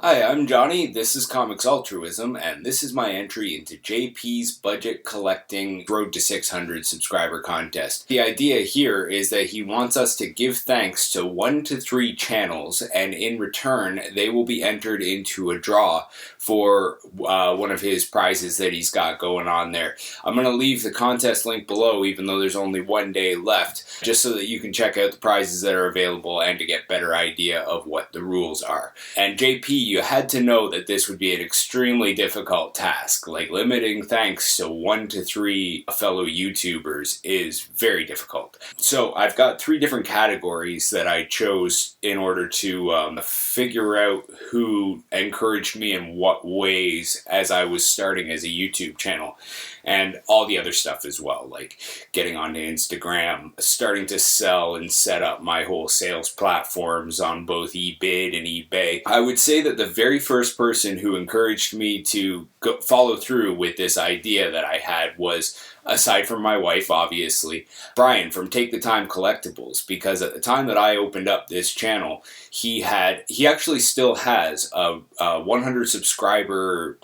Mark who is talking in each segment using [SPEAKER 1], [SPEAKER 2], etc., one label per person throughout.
[SPEAKER 1] Hi, I'm Johnny. This is Comics Altruism, and this is my entry into JP's budget collecting Road to 600 subscriber contest. The idea here is that he wants us to give thanks to 1 to 3 channels, and in return, they will be entered into a draw for one of his prizes that he's got going on there. I'm going to leave the contest link below, even though there's only 1 day left, just so that you can check out the prizes that are available and to get a better idea of what the rules are. And JP, you had to know that this would be an extremely difficult task. Like, limiting thanks to 1 to 3 fellow YouTubers is very difficult. So I've got 3 different categories that I chose in order to figure out who encouraged me in what ways as I was starting as a YouTube channel, and all the other stuff as well, like getting onto Instagram, starting to sell and set up my whole sales platforms on both eBid and eBay. I would say that the very first person who encouraged me to follow through with this idea that I had was, aside from my wife, obviously, Brian from Take the Time Collectibles, because at the time that I opened up this channel, he actually still has a 100 subscriber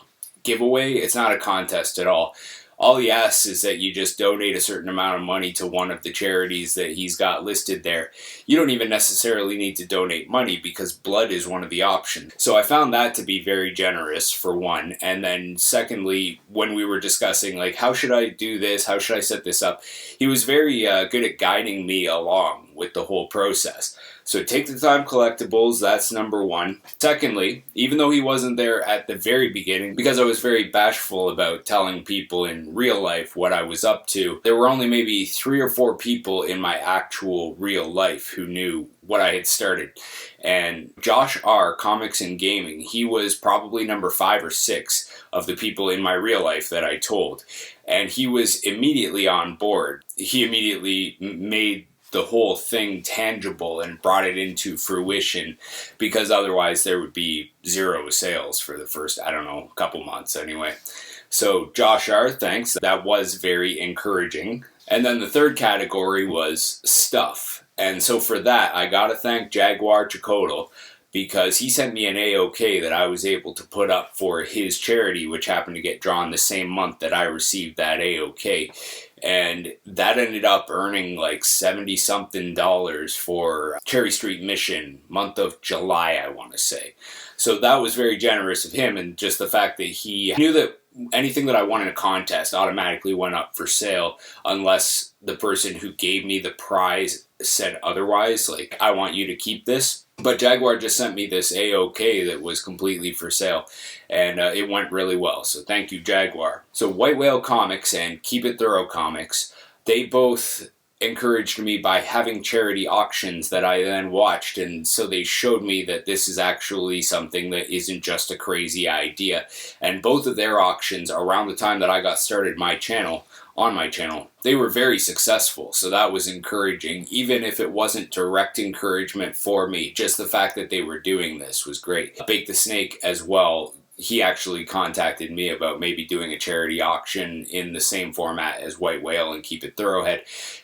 [SPEAKER 1] giveaway. It's not a contest at all. All he asks is that you just donate a certain amount of money to one of the charities that he's got listed there. You don't even necessarily need to donate money because blood is one of the options. So I found that to be very generous, for one. And then secondly, when we were discussing, like, how should I do this? How should I set this up? He was very good at guiding me along with the whole process. So Take the Time Collectibles, that's number 1. Secondly, even though he wasn't there at the very beginning, because I was very bashful about telling people in real life what I was up to, there were only maybe 3 or 4 people in my actual real life who knew what I had started. And Josh R, Comics and Gaming, he was probably number 5 or 6 of the people in my real life that I told. And he was immediately on board. He immediately made the whole thing tangible and brought it into fruition, because otherwise there would be 0 sales for the first, I don't know, couple months anyway. So Josh R, thanks. That was very encouraging. And then the third category was stuff. And so for that, I gotta thank Jaguar Chakotl, because he sent me an AOK that I was able to put up for his charity, which happened to get drawn the same month that I received that AOK. And that ended up earning like $70-something for Cherry Street Mission, month of July, I want to say. So that was very generous of him, and just the fact that he knew that anything that I won in a contest automatically went up for sale unless the person who gave me the prize said otherwise, like, I want you to keep this. But Jaguar just sent me this AOK that was completely for sale, and it went really well, so thank you, Jaguar. So White Whale Comics and Keep It Thorough Comics, they both encouraged me by having charity auctions that I then watched, and so they showed me that this is actually something that isn't just a crazy idea. And both of their auctions, around the time that I got started on my channel, they were very successful, so that was encouraging. Even if it wasn't direct encouragement for me, just the fact that they were doing this was great. Bake the Snake as well, he actually contacted me about maybe doing a charity auction in the same format as White Whale and Keep It Thoroughhead.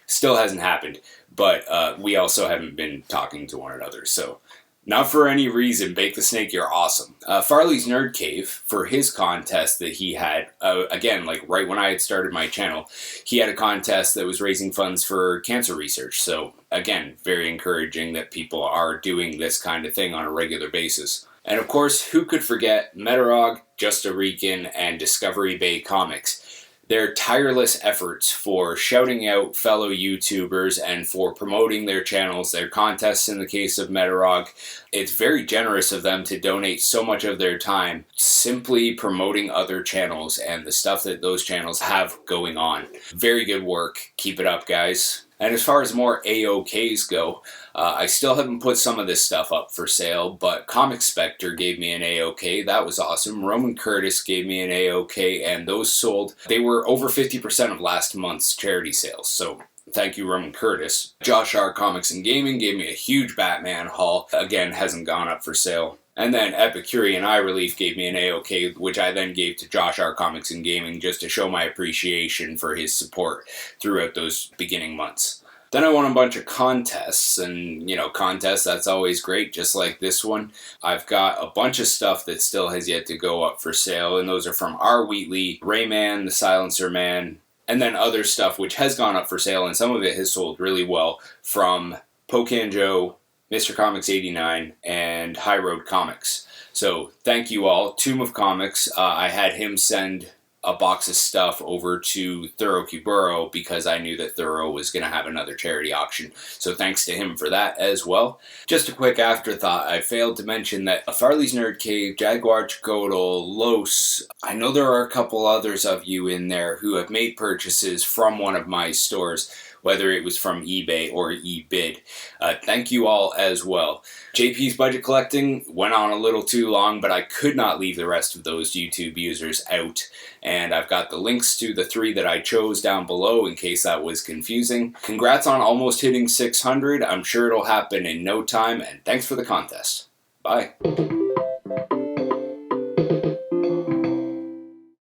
[SPEAKER 1] Still hasn't happened, but we also haven't been talking to one another, so not for any reason, Bake the Snake, you're awesome. Farley's Nerd Cave, for his contest that he had, again, like right when I had started my channel, he had a contest that was raising funds for cancer research. So again, very encouraging that people are doing this kind of thing on a regular basis. And of course, who could forget Metarog, Just a Rican, and Discovery Bay Comics. Their tireless efforts for shouting out fellow YouTubers and for promoting their channels, their contests in the case of Metarog. It's very generous of them to donate so much of their time simply promoting other channels and the stuff that those channels have going on. Very good work. Keep it up, guys. And as far as more AOKs go, I still haven't put some of this stuff up for sale, but Comic Spectre gave me an AOK. That was awesome. Roman Curtis gave me an AOK, and those sold. They were over 50% of last month's charity sales, so thank you, Roman Curtis. Josh R. Comics and Gaming gave me a huge Batman haul. Again, hasn't gone up for sale. And then Epicurean Eye Relief gave me an AOK, which I then gave to Josh R. Comics and Gaming just to show my appreciation for his support throughout those beginning months. Then I won a bunch of contests, and contests, that's always great, just like this one. I've got a bunch of stuff that still has yet to go up for sale, and those are from R. Wheatley, Rayman, the Silencer Man, and then other stuff which has gone up for sale, and some of it has sold really well, from Pocan Joe, Mr. Comics 89, and High Road Comics. So thank you all. Tomb of Comics, I had him send a box of stuff over to Thorough Kuburo because I knew that Thorough was going to have another charity auction. So thanks to him for that as well. Just a quick afterthought, I failed to mention that Farley's Nerd Cave, Jaguar Chocodle, Los, I know there are a couple others of you in there who have made purchases from one of my stores, whether it was from eBay or eBid. Thank you all as well. JP's Budget Collecting went on a little too long, but I could not leave the rest of those YouTube users out. And I've got the links to the 3 that I chose down below in case that was confusing. Congrats on almost hitting 600. I'm sure it'll happen in no time, and thanks for the contest. Bye.